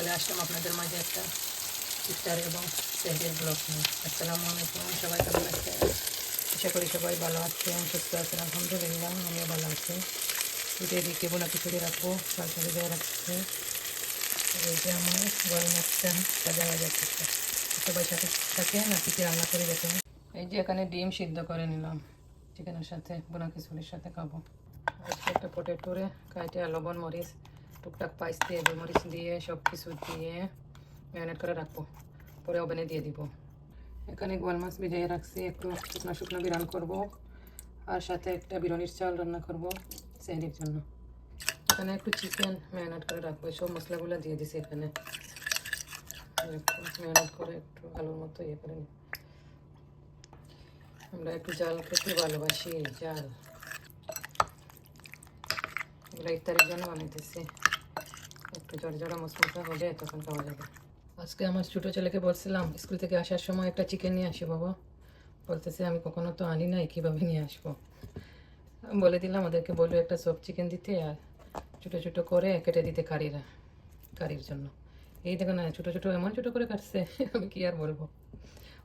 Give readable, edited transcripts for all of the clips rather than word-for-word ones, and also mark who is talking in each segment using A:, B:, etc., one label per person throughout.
A: চলে আসলাম আপনাদের মাঝে একটা ইফতার এবং সেহরির ব্লগ নিয়ে। আসসালামু আলাইকুম, সবাই কেমন আছেন? আশা করি সবাই ভালো আছেন, সুস্থ আছেন। আলহামদুলিল্লাহ আমিও ভালো আছি। দুটোই দিকে বোনা খিচুড়ি রাখবো, সরকারি দেওয়া রাখছে। এই যে আমার গরম মাছটা ভাজা হয়ে যাচ্ছে। সবাই সাথে থাকে না পিঠে রান্না করে দেখেন। এই যে এখানে ডিম সিদ্ধ করে নিলাম, চিকেনের সাথে বোনা খিচুড়ির সাথে খাবো। আজকে একটা পটেটোরে কাইটে লবণ মরিচ টুকটাক পাইস দিয়ে মরিচ দিয়ে সব কিছু দিয়ে ম্যারিনেট করে রাখবো, পরে ওভেনে দিয়ে দিব। এখানে গোয়াল মাছ ভিজিয়ে রাখছি, একটু শুকনো শুকনো বিরান করবো, আর সাথে একটা বিরিয়ানির চাল রান্না করবো সেহরির জন্য। এখানে একটু চিকেন ম্যারিনেট করে রাখবো, সব মশলাগুলো দিয়ে দিছি এখানে। ম্যারিনেট করে একটু আলুর মতো ইয়ে করে নিই। আমরা একটু জাল খেতে ভালোবাসি, জাল এগুলো ইফতারের জন্য বানাইতেছি। একটু জড়জড়া মশমশা হলে তখন খাওয়া যাবে। আজকে আমার ছোটো ছেলেকে বলছিলাম স্কুল থেকে আসার সময় একটা চিকেন নিয়ে আসি বাবা, বলতেছে আমি কখনো তো আনি নাই, কীভাবে নিয়ে আসবো। বলে দিলাম ওদেরকে, বললো একটা সব চিকেন দিতে আর ছোটো ছোটো করে কেটে দিতে কারির জন্য। এই দেখো না, ছোটো ছোটো এমন ছোটো করে কাটছে, আমি কি আর বলবো।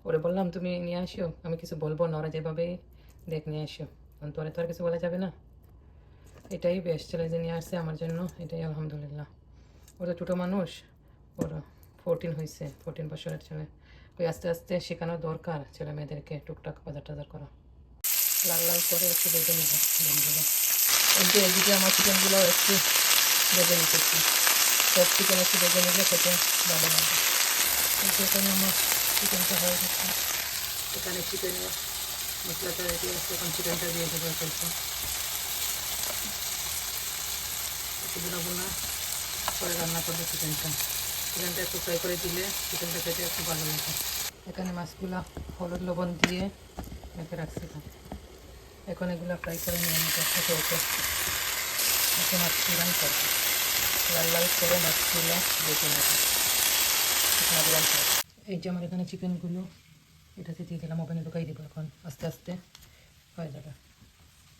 A: ওরে বললাম তুমি নিয়ে আসিও, আমি কিছু বলবো না, ওরা যেভাবে দেখ নিয়ে আসিও, কারণ তোরে তো আর কিছু বলা যাবে না। এটাই বেস্ট, ছেলে যে নিয়ে আসছে আমার জন্য, এটাই আলহামদুলিল্লাহ। ওরা ছোটো মানুষ, ওর 14 হয়েছে, 14 বছরের ছেলে। ওই আস্তে আস্তে শেখানো দরকার ছেলে মেয়েদেরকে টুকটাক বাজার টাজার করা। লাল লাল করে একটু বেঁধে নেব ডিমগুলো। এই যে এদিকে আমার চিকেনগুলো একটু বেঁধে নিতেছি, সব চিকেন একটু বেঁধে নিলে খেতে ভালো লাগে। কিন্তু এখানে আমার চিকেনটা হয়ে গেছে, এখানে চিকেনের মশলাটা রেডি আছে, এখন চিকেনটা দিয়ে দেবো ফেলতে। বুনাবো না, পরে রান্না করবো চিকেনটা একটু ফ্রাই করে দিলে চিকেনটা খেতে একটু ভালো লাগে। এখানে মাছগুলো হলুদ লবণ দিয়ে রেখে রাখছি, এখন এগুলো ফ্রাই করে নিয়ে নিতে খেতে হতো। এখন মাছ বিরান করবো, লাল লাল করে মাছগুলো বেঁচে নেব। এই যে আমার এখানে চিকেনগুলো এটাতে দিয়ে দিলাম, ওভেনে ঢুকাই দেবো, এখন আস্তে আস্তে হয়ে যাবে।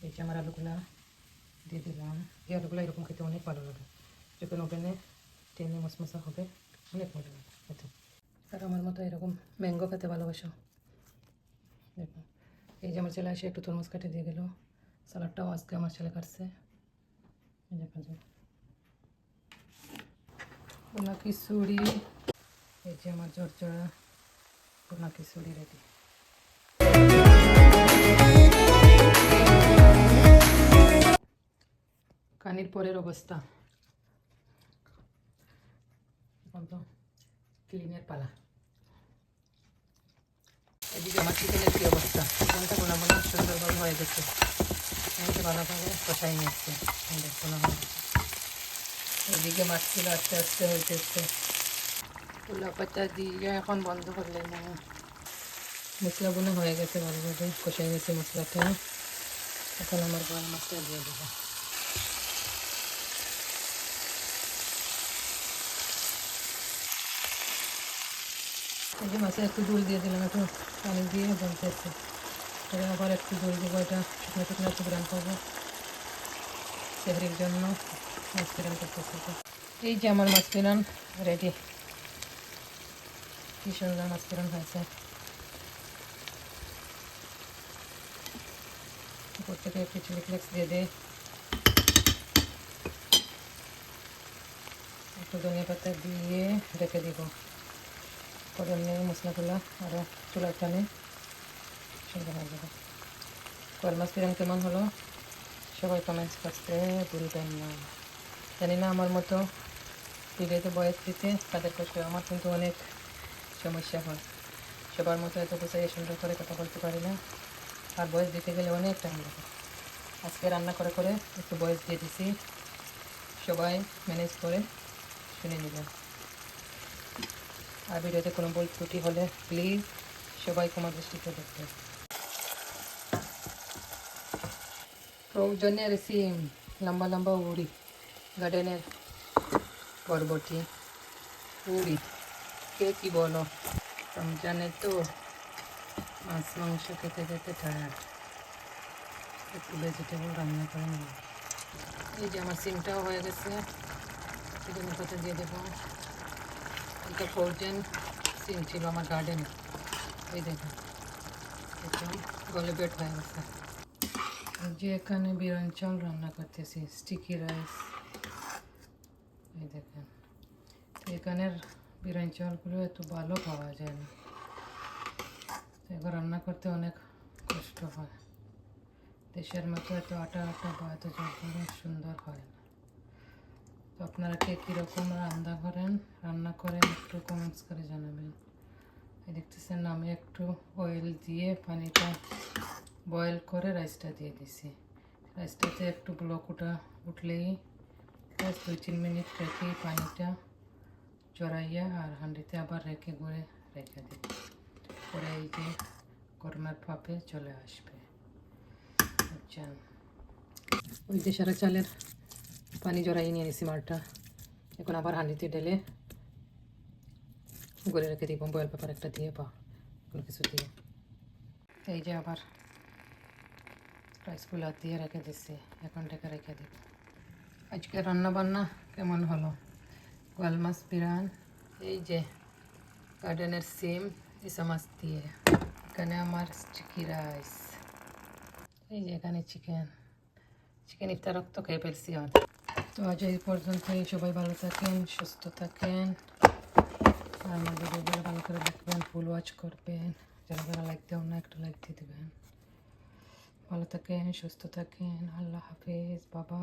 A: এই যে আমার আলুগুলা দিয়ে দিলাম, এই আলুগুলো এরকম খেতে অনেক ভালো লাগে, যখন ওভেনে টেনে মশমশা হবে অনেক ভালো লাগে খেতে। আর আমার মতো এরকম ম্যাঙ্গো খেতে ভালোবাসো। দেখো এই যে আমার ছেলে এসে একটু তরমুজ কাটে দিয়ে গেল, সালাডটাও আজকে আমার ছেলে কাটছে। এই দেখা যায় বোনা খিচুড়ি, এই যে আমার চড়চড়া বোনা খিচুড়ি রেডি। কানির পরের অবস্থা, এখন তো ক্লিনের পালা। এদিকে আমার চিকেনের কী অবস্থা, চিকেনটা বোনা বোনা সুন্দরভাবে হয়ে গেছে, চিকেনটা ভালোভাবে কষাই নিচ্ছে, বোনা হয়ে গেছে। এদিকে মাছগুলো আস্তে আস্তে হইতেছে, পোলা পাতা দিয়ে এখন বন্ধ করলে না। মশলা বোনা হয়ে গেছে, ভালোভাবে কষাই গেছে মশলাটা। এখন আমার গোয়াল মাছটা দিয়ে দেবো। এই যে মাছে একটু জল দিয়ে দিলাম, একটু পানি দিয়ে বলতেছে, তবে আবার একটু জল দেবো। এটা শুকনো শুকনো একটু গ্রাম করবো সেহরির জন্য, মাছ ফিরান করতেছে। এই যে আমার মাছ ফিরান রেডি, কি সুন্দর মাছ ফিরান হয়েছে। উপর থেকে একটু চিলি ফ্লেক্স দিয়ে দে, একটু ধনিয়া পাতা দিয়ে রেখে দিব, পরে মশলাগুলো আরও চুলার টানে সুন্দর হয়ে যাবে। গোয়াল মাছ ফিরান কেমন হলো সবাই কমেন্টস করতে ভুলবেন না। জানি না আমার মতো ভিডিওতে বয়স দিতে তাদের কষ্ট, আমার কিন্তু অনেক সমস্যা হয়, সবার মতো এত গুছিয়ে সুন্দর করে কথা বলতে পারি না, আর বয়স দিতে গেলে অনেক টাইম লাগে। আজকে রান্না করে করে একটু বয়স দিয়ে দিছি, সবাই ম্যানেজ করে শুনে নেবেন। আর ভিডিওতে কোনো ভুল ত্রুটি হলে প্লিজ সবাই ক্ষমা দৃষ্টিতে দেখবেন। প্রয়োজনের সিম, লম্বা লম্বা উড়ি, গার্ডেনের বরবটি, উড়ি, কে কী বলো, রমজানে তো মাছ মাংস খেতে খেতে টায়ার্ড, একটু ভেজিটেবল রান্না করে নেব। এই যে আমার সিমটাও হয়ে গেছে, চিকেনের পাতা দিয়ে দেবো, একটা ফ্রোজেন সিম ছিল আমার গার্ডেনে, এই দেখুন একদম গলে বেট হয়ে গেছে। যে এখানে বিরিয়ানি চাল রান্না করতেছি, স্টিকি রাইস, এই দেখেন। তো এখানের বিরিয়ানি চালগুলো এত ভালো পাওয়া যায় না, এবার রান্না করতে অনেক কষ্ট হয়। দেশের মতো এত আটা আটা বা এত ঝরঝরে সুন্দর হয় না। তো আপনারা কে কীরকম রান্না করেন একটু কমেন্টস করে জানাবেন। এই দেখতেছেন আমি একটু অয়েল দিয়ে পানিটা বয়েল করে রাইসটা দিয়ে দিছি। রাইসটাতে একটু ব্লক উঠলেই 2-3 মিনিট রেখে পানিটা জড়াইয়া আর হাঁড়িতে আবার রেখে রেখে দিই, পরে এই যে গরমের ভাপে চলে আসবে। আচ্ছা, ওই যে সারা চালের পানি জড়াই নিয়ে নিছি মারটা, এখন আবার হাঁড়িতে ঢেলে গড়ে রেখে দিব বয়েল পেপার একটা দিয়ে বা কোনো কিছু দিয়ে। এই যে আবার রাইসগুলো দিয়ে রেখে দিচ্ছি, এখন ঢেকে রেখে দিব। আজকে রান্না বান্না কেমন হলো? গোয়াল মাছ বিরান, এই যে গার্ডেনের সিম ইসা মাছ দিয়ে, এখানে আমার স্টিকি রাইস, এই যে এখানে চিকেন ইফতার তো খেয়ে ফেলছি। তো আজ এই পর্যন্তই, সবাই ভালো থাকেন, সুস্থ থাকেন, আর আমার ভিডিওগুলো ভালো করে দেখবেন, ফুল ওয়াচ করবেন, যারা যারা লাইক দেবেন না একটু লাইক দিয়ে দেবেন। ভালো থাকেন, সুস্থ থাকেন, আল্লাহ হাফেজ, বাবা।